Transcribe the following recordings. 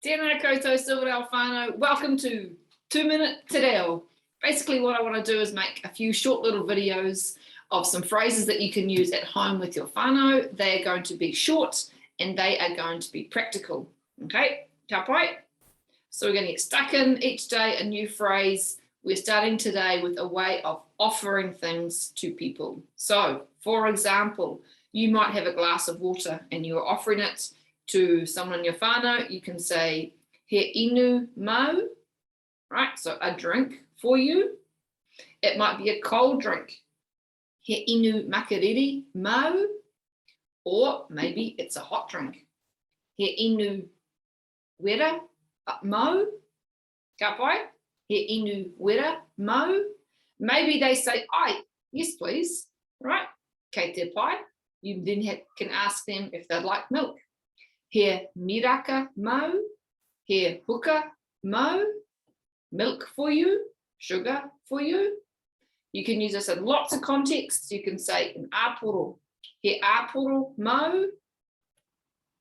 Tēnā koutou Silverell whānau. Welcome to 2 Minute Te Reo. Basically what I want to do is make a few short little videos of some phrases that you can use at home with your whānau. They are going to be short and they are going to be practical. Okay, ka pai? So we're going to get stuck in each day a new phrase. We're starting today with a way of offering things to people. So, for example, you might have a glass of water and you're offering it to someone in your whānau. You can say, he inu mau, right? So a drink for you. It might be a cold drink. He inu makariri mau, or maybe it's a hot drink. He inu wera mau, ka pai? He inu wera mau. Maybe they say, ai, yes please, right? Kei te pai. You then can ask them if they'd like milk. He miraka mau, he huka mau, milk for you, sugar for you. You can use this in lots of contexts. You can say in āpōrō, he āpōrō mau,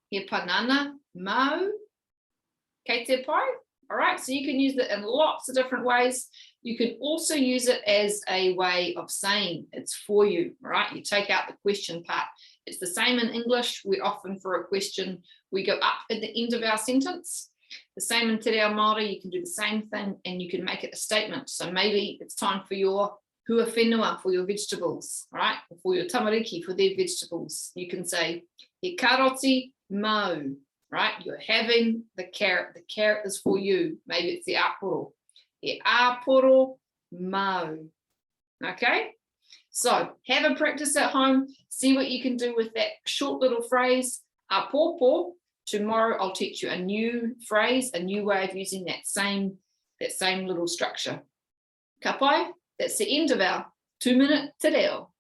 he panana mau, kei te pai. All right, so you can use it in lots of different ways. You can also use it as a way of saying it's for you, right? You take out the question part. It's the same in English. We often, for a question, we go up at the end of our sentence. The same in Te Reo Māori, you can do the same thing and you can make it a statement. So maybe it's time for your hua whenua, for your vegetables, right? Or for your tamariki, for their vegetables. You can say, he karoti mau, right? You're having the carrot is for you. Maybe it's the āpōrō. He āpōrō mau, okay? So have a practice at home, see what you can do with that short little phrase, āpōrō. Tomorrow I'll teach you a new phrase, a new way of using that same little structure. Ka pai, that's the end of our 2 Minute Te Reo.